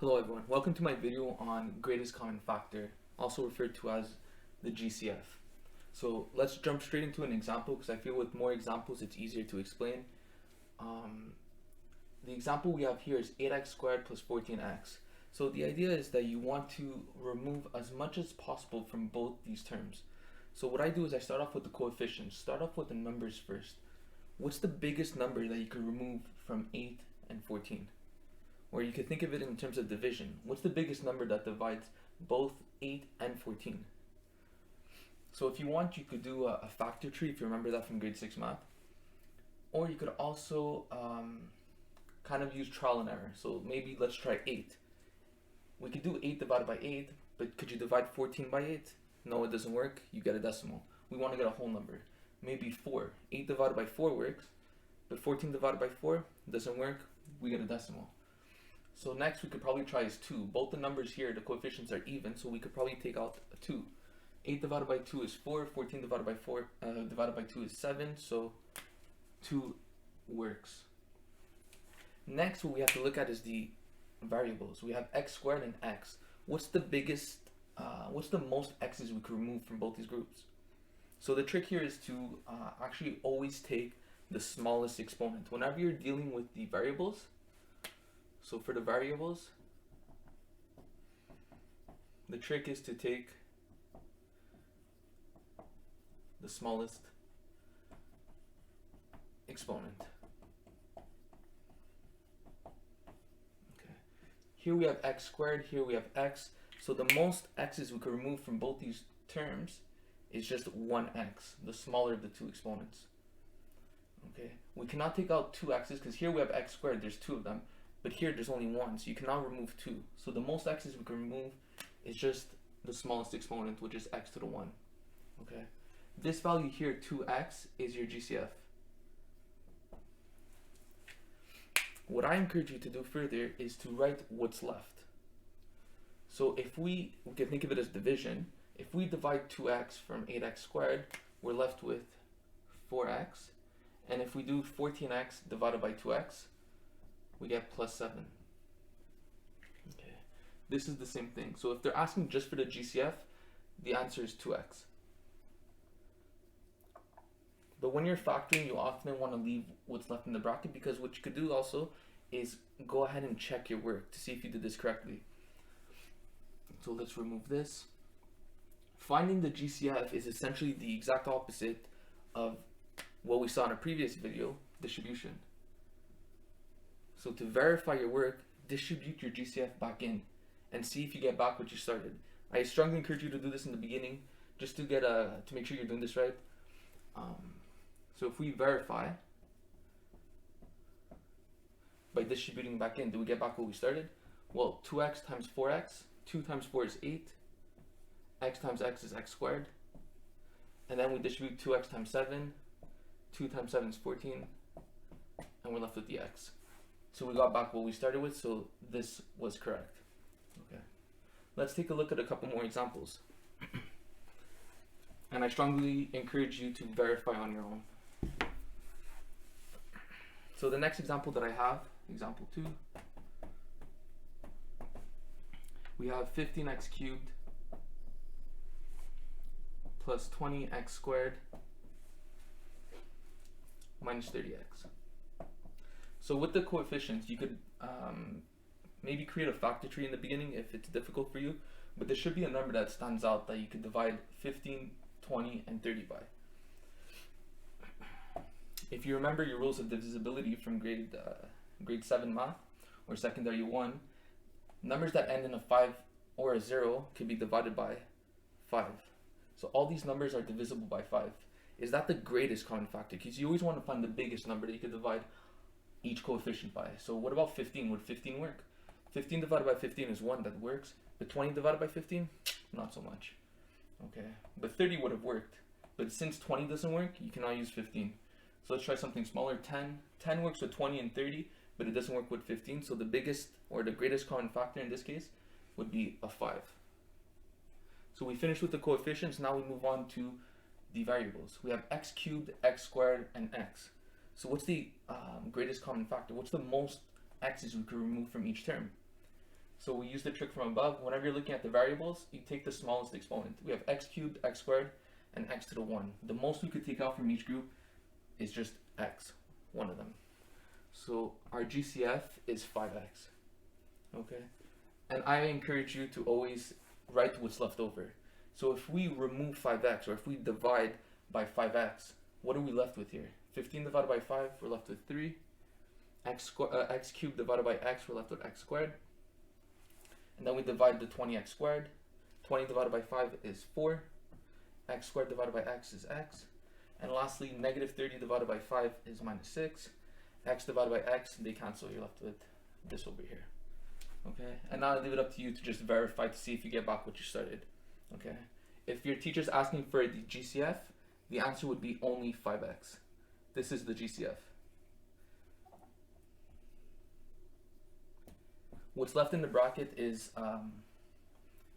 Hello everyone, welcome to my video on greatest common factor, also referred to as the GCF. So let's jump straight into an example because I feel with more examples it's easier to explain. The example we have here is 8x squared plus 14x. So the idea is that you want to remove as much as possible from both these terms. So what I do is I start off with the coefficients, start off with the numbers first. What's the biggest number that you can remove from 8 and 14? Or you could think of it in terms of division. What's the biggest number that divides both 8 and 14? So if you want, you could do a factor tree, if you remember that from grade 6 math. Or you could also kind of use trial and error. So maybe let's try 8. We could do 8 divided by 8, but could you divide 14 by 8? No, it doesn't work. You get a decimal. We want to get a whole number. Maybe 4. 8 divided by 4 works, but 14 divided by 4 doesn't work. We get a decimal. So next we could probably try is 2. Both the numbers here, the coefficients are even, so we could probably take out a 2. 8 divided by 2 is 4, 14 divided by 4 divided by 2 is 7, so 2 works. Next what we have to look at is the variables. We have x squared and x. What's the most x's we could remove from both these groups? So the trick here is to actually always take the smallest exponent. Whenever you're dealing with the variables, so for the variables, the trick is to take the smallest exponent. Okay. Here we have x squared, here we have x. So the most x's we could remove from both these terms is just 1x, the smaller of the two exponents. Okay. We cannot take out 2 x's because here we have x squared, there's 2 of them. But here there's only 1, so you can now remove 2. So the most x's we can remove is just the smallest exponent, which is x to the 1. Okay. This value here, 2x, is your GCF. What I encourage you to do further is to write what's left. So if we can think of it as division. If we divide 2x from 8x squared, we're left with 4x. And if we do 14x divided by 2x, we get plus 7. Okay. This is the same thing. So if they're asking just for the GCF, the answer is 2x. But when you're factoring, you often want to leave what's left in the bracket because what you could do also is go ahead and check your work to see if you did this correctly. So let's remove this. Finding the GCF is essentially the exact opposite of what we saw in a previous video, distribution. So to verify your work, distribute your GCF back in and see if you get back what you started. I strongly encourage you to do this in the beginning just to get to make sure you're doing this right. So if we verify by distributing back in, do we get back what we started? Well, 2x times 4x, 2 times 4 is 8, x times x is x squared, and then we distribute 2x times 7, 2 times 7 is 14, and we're left with the x. So we got back what we started with, so this was correct. Okay. Let's take a look at a couple more examples. And I strongly encourage you to verify on your own. So the next example that I have, example 2, we have 15x cubed plus 20x squared minus 30x. So with the coefficients, you could maybe create a factor tree in the beginning if it's difficult for you, but there should be a number that stands out that you could divide 15, 20, and 30 by. If you remember your rules of divisibility from grade 7 math or secondary 1, numbers that end in a 5 or a 0 could be divided by 5. So all these numbers are divisible by 5. Is that the greatest common factor? Because you always want to find the biggest number that you could divide each coefficient by. So what about 15? Would 15 work? 15 divided by 15 is 1, that works. But 20 divided by 15? Not so much. Okay, but 30 would have worked. But since 20 doesn't work, you can now use 15. So let's try something smaller. 10. 10 works with 20 and 30, but it doesn't work with 15. So the biggest or the greatest common factor in this case would be a 5. So we finished with the coefficients. Now we move on to the variables. We have x cubed, x squared, and x. So what's the greatest common factor? What's the most x's we could remove from each term? So we use the trick from above. Whenever you're looking at the variables, you take the smallest exponent. We have x cubed, x squared, and x to the 1. The most we could take out from each group is just x, one of them. So our GCF is 5x. Okay? And I encourage you to always write what's left over. So if we remove 5x, or if we divide by 5x, what are we left with here? 15 divided by 5, we're left with 3. X cubed divided by x, we're left with x squared. And then we divide the 20x squared. 20 divided by 5 is 4. X squared divided by x is x. And lastly, negative 30 divided by 5 is minus 6. X divided by x, they cancel, you're left with this over here. Okay, and now I leave it up to you to just verify to see if you get back what you started. Okay, if your teacher's asking for the GCF, the answer would be only 5x. This is the GCF. What's left in the bracket is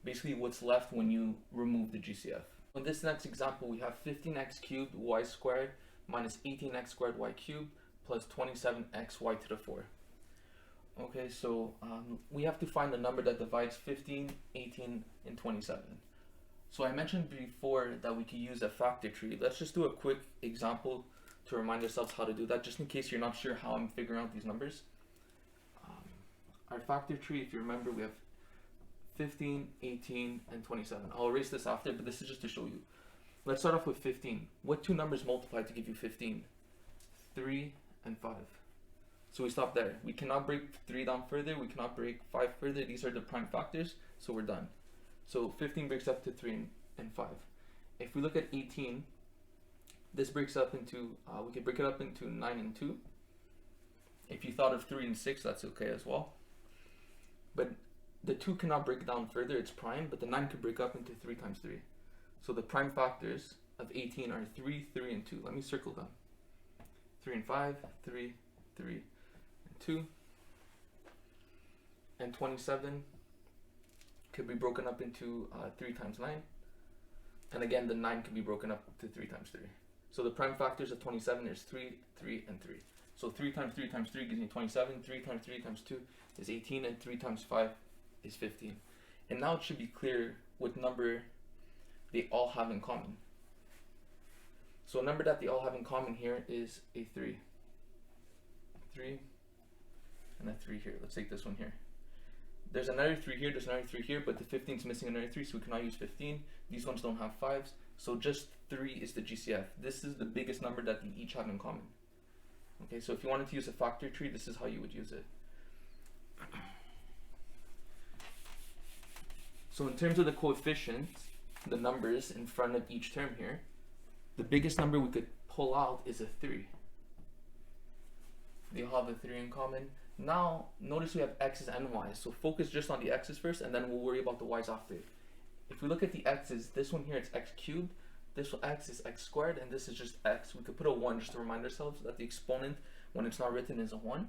basically what's left when you remove the GCF. In this next example, we have 15x cubed y squared minus 18x squared y cubed plus 27xy to the 4. Okay, so we have to find the number that divides 15, 18, and 27. So I mentioned before that we could use a factor tree. Let's just do a quick example to remind ourselves how to do that, just in case you're not sure how I'm figuring out these numbers. Our factor tree, if you remember, we have 15, 18, and 27. I'll erase this after, but this is just to show you. Let's start off with 15. What two numbers multiply to give you 15? 3 and 5. So we stop there. We cannot break 3 down further. We cannot break 5 further. These are the prime factors, so we're done. So 15 breaks up to 3 and 5. If we look at 18, this breaks up into, we could break it up into 9 and 2. If you thought of 3 and 6, that's okay as well. But the 2 cannot break down further, it's prime, but the 9 could break up into 3 times 3. So the prime factors of 18 are 3, 3, and 2. Let me circle them. 3 and 5, 3, 3, and 2. And 27 could be broken up into 3 times 9. And again, the 9 could be broken up to 3 times 3. So the prime factors of 27 is 3, 3, and 3. So 3 times 3 times 3 gives me 27, 3 times 3 times 2 is 18, and 3 times 5 is 15. And now it should be clear what number they all have in common. So a number that they all have in common here is a 3. 3 and a 3 here. Let's take this one here. There's another 3 here, there's another 3 here, but the 15 is missing another 3, so we cannot use 15. These ones don't have 5s, so just 3 is the GCF. This is the biggest number that they each have in common. Okay, so if you wanted to use a factor tree, this is how you would use it. So in terms of the coefficients, the numbers in front of each term here, the biggest number we could pull out is a 3. They all have a 3 in common. Now, notice we have x's and y's, so focus just on the x's first, and then we'll worry about the y's after. If we look at the x's, this one here, it's x cubed, this one x is x squared, and this is just x. We could put a 1 just to remind ourselves that the exponent, when it's not written, is a 1.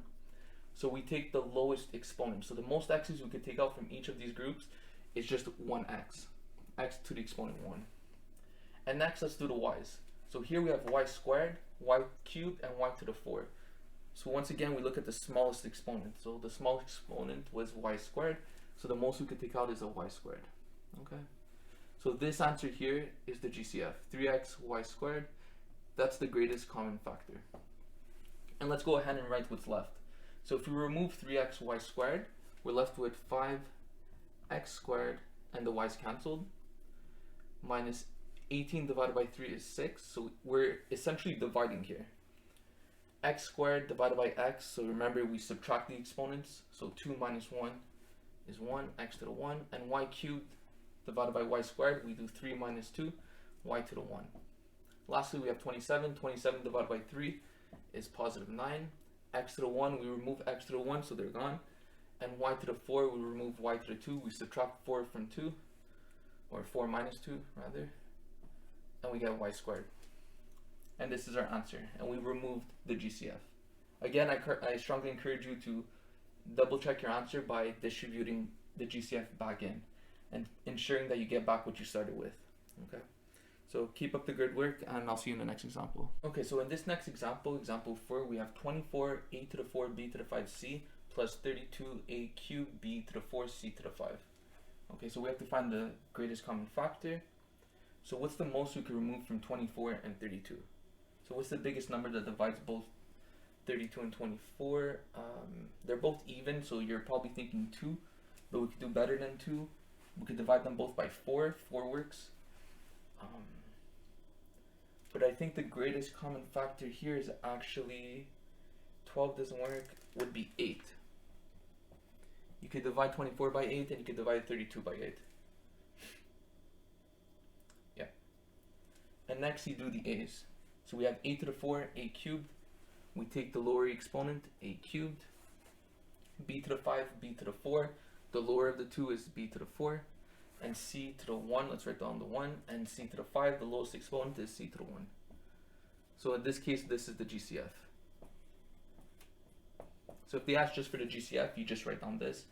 So we take the lowest exponent. So the most x's we could take out from each of these groups is just 1x, x to the exponent 1. And next, let's do the y's. So here we have y squared, y cubed, and y to the 4. So once again, we look at the smallest exponent. So the smallest exponent was y squared. So the most we could take out is a y squared. Okay. So this answer here is the GCF, 3x y squared. That's the greatest common factor. And let's go ahead and write what's left. So if we remove 3x y squared, we're left with 5x squared, and the y's cancelled, minus 18 divided by 3 is 6. So we're essentially dividing here. X squared divided by x, so remember we subtract the exponents, so 2 minus 1 is 1, x to the 1, and y cubed divided by y squared, we do 3 minus 2, y to the 1. Lastly, we have 27, 27 divided by 3 is positive 9, x to the 1, we remove x to the 1, so they're gone, and y to the 4, we remove y to the 2, we subtract 4 from 2, or 4 minus 2 rather, and we get y squared. And this is our answer, and we removed the GCF. Again, I strongly encourage you to double check your answer by distributing the GCF back in and ensuring that you get back what you started with. Okay, so keep up the good work, and I'll see you in the next example. Okay, so in this next example, example 4, we have 24 a to the 4 b to the 5c plus 32a cubed b to the 4c to the 5. Okay, so we have to find the greatest common factor. So what's the most we can remove from 24 and 32? So what's the biggest number that divides both 32 and 24? They're both even, so you're probably thinking 2, but we could do better than 2. We could divide them both by 4. 4 works. But I think the greatest common factor here is actually 12 doesn't work, would be 8. You could divide 24 by 8 and you could divide 32 by 8. Yeah. And next you do the a's. So we have a to the 4, a cubed. We take the lower exponent, a cubed. B to the 5, b to the 4. The lower of the two is b to the 4. And c to the 1, let's write down the 1. And c to the 5, the lowest exponent is c to the 1. So in this case, this is the GCF. So if they ask just for the GCF, you just write down this.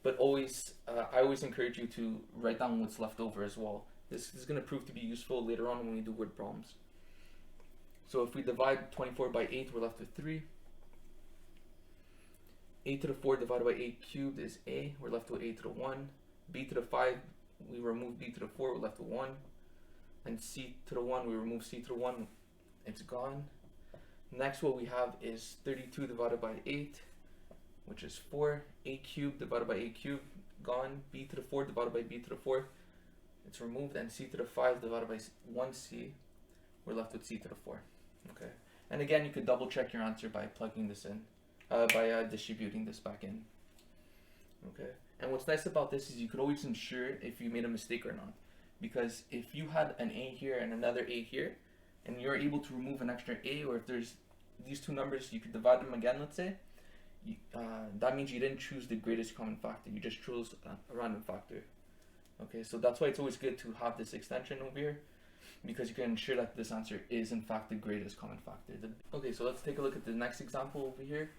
But always, I always encourage you to write down what's left over as well. This is going to prove to be useful later on when we do word problems. So if we divide 24 by 8, we're left with 3. A to the 4 divided by a cubed is a. We're left with a to the 1. B to the 5, we remove b to the 4, we're left with 1. And c to the 1, we remove c to the 1, it's gone. Next, what we have is 32 divided by 8, which is 4. A cubed divided by a cubed, gone. B to the 4 divided by b to the 4, it's removed. And c to the 5 divided by 1c, we're left with c to the 4. Okay. And again, you could double check your answer by plugging this in, by distributing this back in. Okay. And what's nice about this is you could always ensure if you made a mistake or not. Because if you had an a here and another a here, and you're able to remove an extra a, or if there's these two numbers, you could divide them again, let's say, that means you didn't choose the greatest common factor, you just chose a random factor. Okay, so that's why it's always good to have this extension over here, because you can ensure that this answer is in fact the greatest common factor. Okay, so let's take a look at the next example over here.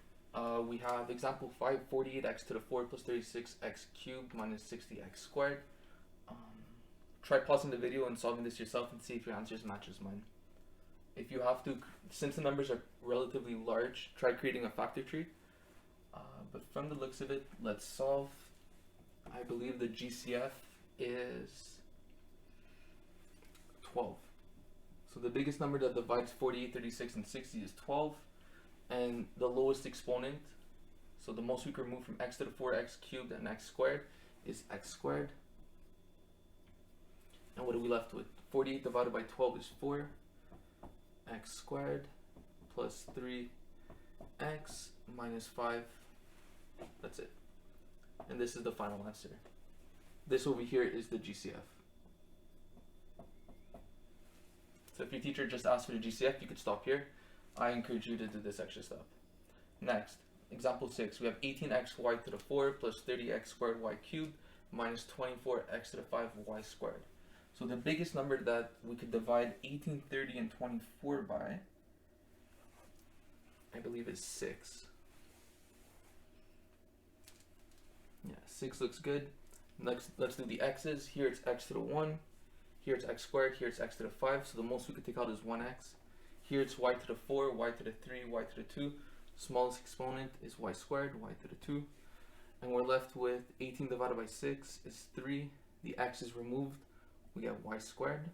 We have example 5, 48x to the 4 plus 36x cubed minus 60x squared. Try pausing the video and solving this yourself and see if your answers matches mine. If you have to, since the numbers are relatively large, try creating a factor tree. But from the looks of it, let's solve. I believe the GCF is 12. So the biggest number that divides 48, 36, and 60 is 12. And the lowest exponent, so the most we can remove from x to the 4, x cubed, and x squared is x squared. And what are we left with? 48 divided by 12 is 4. X squared plus 3x minus 5. That's it. And this is the final answer. This over here is the GCF. So if your teacher just asked for the GCF, you could stop here. I encourage you to do this extra step. Next, example 6. We have 18xy to the 4 plus 30x squared y cubed minus 24x to the 5 y squared. So the biggest number that we could divide 18, 30, and 24 by, I believe, is 6. Yeah, 6 looks good. Next, let's do the x's. Here it's x to the 1. Here it's x squared. Here it's x to the 5. So the most we could take out is 1x. Here it's y to the 4, y to the 3, y to the 2. Smallest exponent is y squared, y to the 2. And we're left with 18 divided by 6 is 3. The x is removed. We get y squared.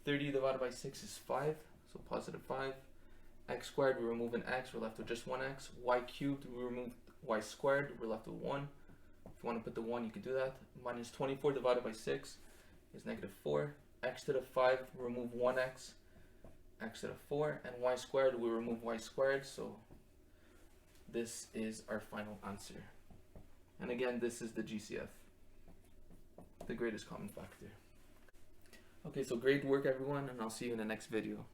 30 divided by 6 is 5, so positive 5. X squared, we remove an x, we're left with just 1x. Y cubed, we remove y squared, we're left with 1. If you want to put the 1, you can do that. Minus 24 divided by 6 is negative 4. X to the 5, remove 1x. X to the 4. And y squared, we remove y squared, so this is our final answer. And again, this is the GCF, the greatest common factor. Okay, so great work everyone, and I'll see you in the next video.